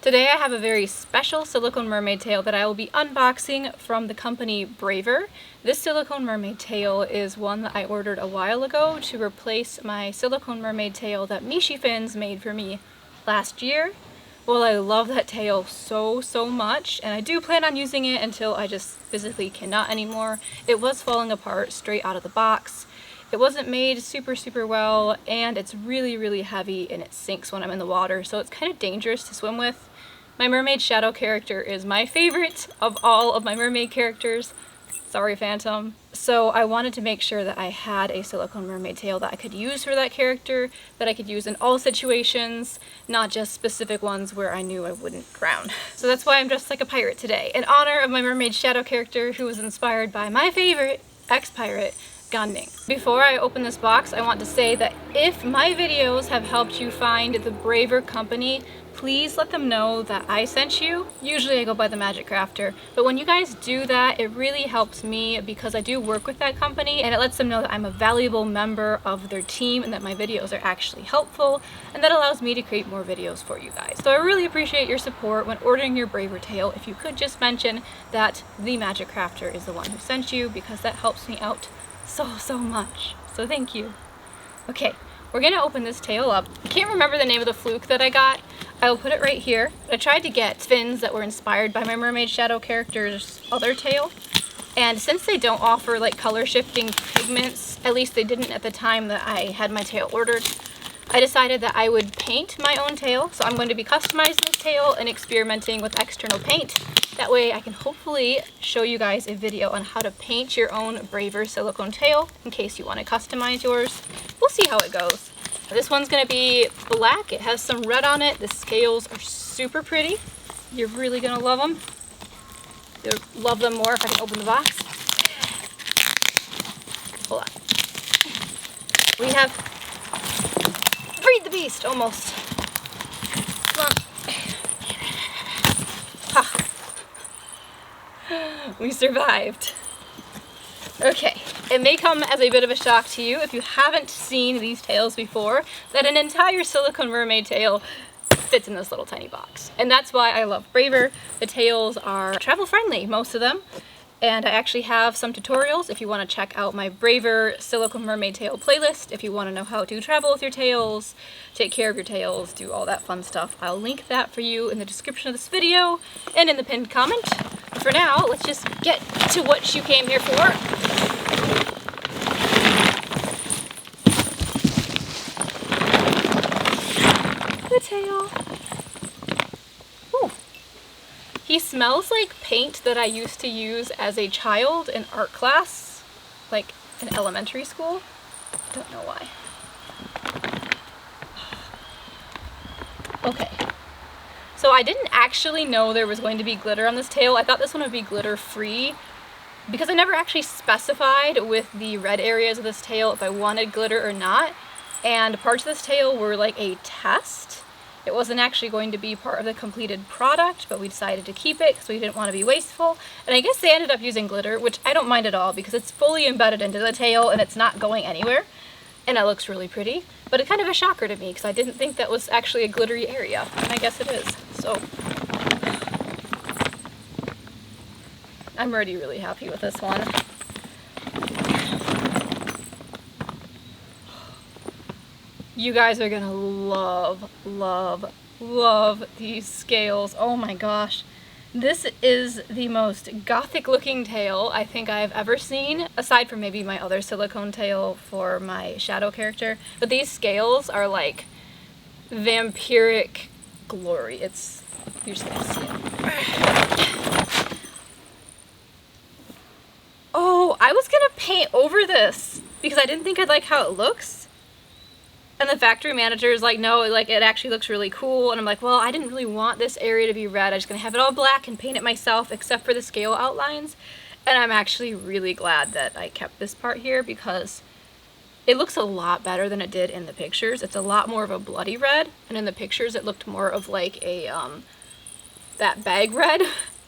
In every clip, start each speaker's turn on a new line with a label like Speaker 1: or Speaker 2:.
Speaker 1: Today I have a very special silicone mermaid tail that I will be unboxing from the company Braver. This silicone mermaid tail is one that I ordered a while ago to replace my silicone mermaid tail that Miishy Fins made for me last year. Well, I love that tail so much, and I do plan on using it until I just physically cannot anymore. It was falling apart straight out of the box. It wasn't made super well, and it's really heavy and it sinks when I'm in the water, so it's kind of dangerous to swim with. My Mermaid Shadow character is my favorite of all of my mermaid characters. Sorry, Phantom. So I wanted to make sure that I had a silicone mermaid tail that I could use for that character, that I could use in all situations, not just specific ones where I knew I wouldn't drown. So that's why I'm dressed like a pirate today, in honor of my Mermaid Shadow character who was inspired by my favorite ex-pirate, Gunding. Before I open this box, I want to say that if my videos have helped you find the Braver company, please let them know that I sent you. Usually I go by the Magic Crafter, but when you guys do that, it really helps me because I do work with that company, and it lets them know that I'm a valuable member of their team and that my videos are actually helpful, and that allows me to create more videos for you guys. So I really appreciate your support when ordering your Braver tail. If you could just mention that the Magic Crafter is the one who sent you, because that helps me out so much. So thank you. Okay, we're gonna open this tail up. I can't remember the name of the fluke that I got. I will put it right here. I tried to get fins that were inspired by my Mermaid Shadow character's other tail, and since they don't offer like color shifting pigments, at least they didn't at the time that I had my tail ordered, I decided that I would paint my own tail. So I'm going to be customizing this tail and experimenting with external paint. That way I can hopefully show you guys a video on how to paint your own Braver silicone tail in case you want to customize yours. We'll see how it goes. This one's going to be black. It has some red on it. The scales are super pretty. You're really going to love them. You'll love them more if I can open the box. Hold on. We have Freed the Beast, almost. Come on. Ha. We survived. Okay, it may come as a bit of a shock to you if you haven't seen these tails before, that an entire silicone mermaid tail fits in this little tiny box. And that's why I love Braver. The tails are travel friendly, most of them. And I actually have some tutorials if you want to check out my Braver silicone mermaid tail playlist. If you want to know how to travel with your tails, take care of your tails, do all that fun stuff. I'll link that for you in the description of this video and in the pinned comment. But for now, let's just get to what you came here for. The tail. Ooh. He smells like paint that I used to use as a child in art class, like in elementary school. Don't know why. Okay. So I didn't actually know there was going to be glitter on this tail. I thought this one would be glitter free because I never actually specified with the red areas of this tail if I wanted glitter or not. And parts of this tail were like a test. It wasn't actually going to be part of the completed product, but we decided to keep it because we didn't want to be wasteful. And I guess they ended up using glitter, which I don't mind at all because it's fully embedded into the tail and it's not going anywhere. And it looks really pretty, but it's kind of a shocker to me because I didn't think that was actually a glittery area, and I guess it is. So I'm already really happy with this one. You guys are gonna love these scales. Oh my gosh. This is the most gothic looking tail I think I've ever seen, aside from maybe my other silicone tail for my shadow character. But these scales are like vampiric glory. You're just gonna see it. Oh, I was gonna paint over this because I didn't think I'd like how it looks. And the factory manager is like, no, like it actually looks really cool. And I'm like, well, I didn't really want this area to be red. I'm just gonna have it all black and paint it myself except for the scale outlines. And I'm actually really glad that I kept this part here because it looks a lot better than it did in the pictures. It's a lot more of a bloody red, and in the pictures it looked more of like a that bag red,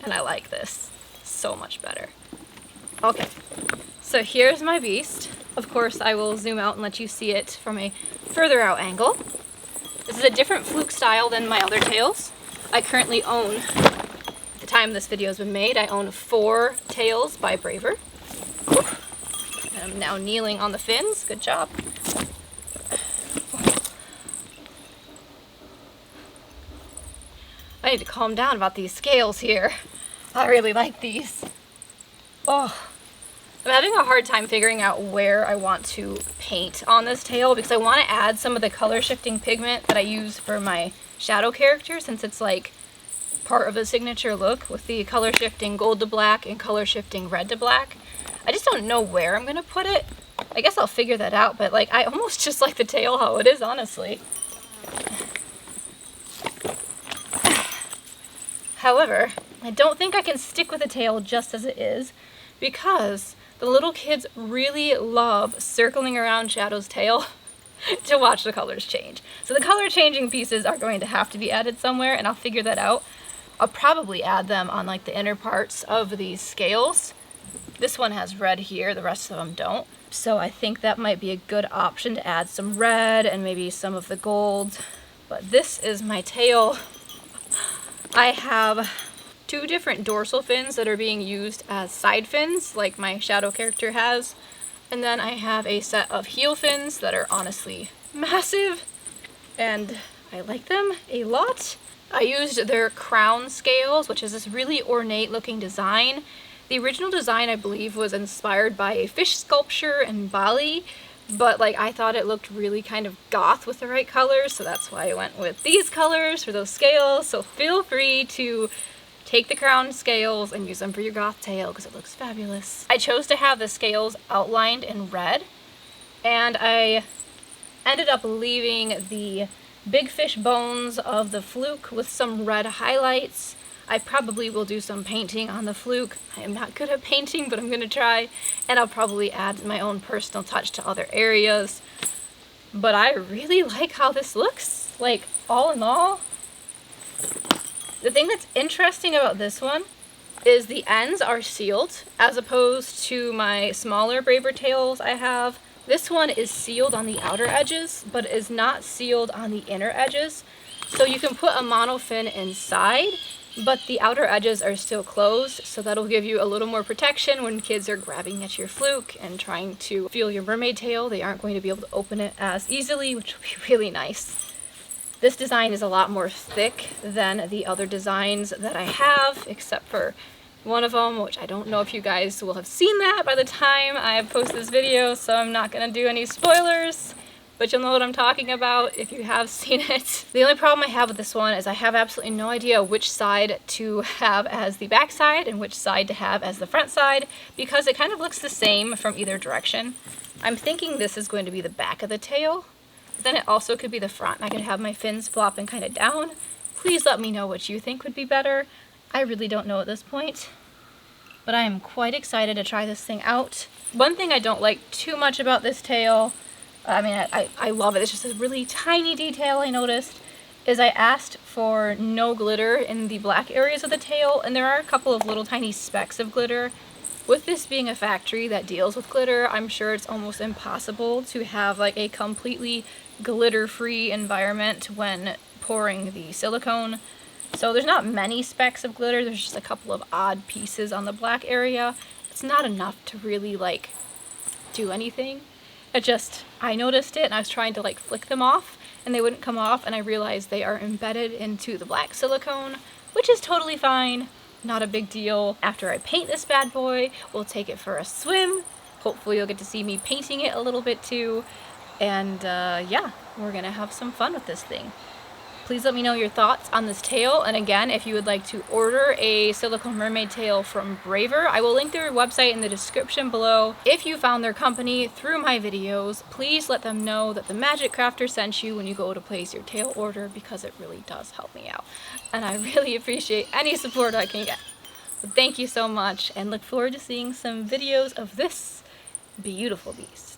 Speaker 1: and I like this so much better. Okay, so here's my beast. Of course, I will zoom out and let you see it from a further out angle. This is a different fluke style than my other tails. I currently own, at the time this video has been made, I own 4 tails by Braver. And I'm now kneeling on the fins. Good job. I need to calm down about these scales here. I really like these. Oh, I'm having a hard time figuring out where I want to paint on this tail because I want to add some of the color shifting pigment that I use for my shadow character, since it's like part of a signature look with the color shifting gold to black and color shifting red to black. I just don't know where I'm going to put it. I guess I'll figure that out, but like I almost just like the tail how it is, honestly. However, I don't think I can stick with the tail just as it is because the little kids really love circling around Shadow's tail to watch the colors change. So the color changing pieces are going to have to be added somewhere, and I'll figure that out. I'll probably add them on like the inner parts of these scales. This one has red here, the rest of them don't. So I think that might be a good option to add some red and maybe some of the gold. But this is my tail. I have 2 different dorsal fins that are being used as side fins, like my shadow character has. And then I have a set of heel fins that are honestly massive, and I like them a lot. I used their crown scales, which is this really ornate looking design. The original design, I believe, was inspired by a fish sculpture in Bali, but like I thought it looked really kind of goth with the right colors, so that's why I went with these colors for those scales. So feel free to take the crown scales and use them for your goth tail because it looks fabulous. I chose to have the scales outlined in red, and I ended up leaving the big fish bones of the fluke with some red highlights. I probably will do some painting on the fluke. I am not good at painting, but I'm gonna try, and I'll probably add my own personal touch to other areas. But I really like how this looks. Like, all in all, the thing that's interesting about this one is the ends are sealed, as opposed to my smaller Braver tails I have. This one is sealed on the outer edges, but is not sealed on the inner edges. So you can put a monofin inside, but the outer edges are still closed, so that'll give you a little more protection when kids are grabbing at your fluke and trying to feel your mermaid tail. They aren't going to be able to open it as easily, which will be really nice. This design is a lot more thick than the other designs that I have, except for one of them, which I don't know if you guys will have seen that by the time I have posted this video, so I'm not going to do any spoilers, but you'll know what I'm talking about if you have seen it. The only problem I have with this one is I have absolutely no idea which side to have as the back side and which side to have as the front side, because it kind of looks the same from either direction. I'm thinking this is going to be the back of the tail, but then it also could be the front, and I could have my fins flopping kind of down. Please let me know what you think would be better. I really don't know at this point, but I am quite excited to try this thing out. One thing I don't like too much about this tail, I mean, I love it, it's just a really tiny detail I noticed, is I asked for no glitter in the black areas of the tail, and there are a couple of little tiny specks of glitter. With this being a factory that deals with glitter, I'm sure it's almost impossible to have like a completely glitter-free environment when pouring the silicone. So there's not many specks of glitter, there's just a couple of odd pieces on the black area. It's not enough to really like do anything. I noticed it and I was trying to like flick them off and they wouldn't come off, and I realized they are embedded into the black silicone, which is totally fine. Not a big deal. After I paint this bad boy, we'll take it for a swim. Hopefully you'll get to see me painting it a little bit too. And yeah, we're gonna have some fun with this thing. Please let me know your thoughts on this tail, and again, if you would like to order a Silicone Mermaid tail from Braver, I will link their website in the description below. If you found their company through my videos, please let them know that the Magic Crafter sent you when you go to place your tail order, because it really does help me out. And I really appreciate any support I can get. So thank you so much, and look forward to seeing some videos of this beautiful beast.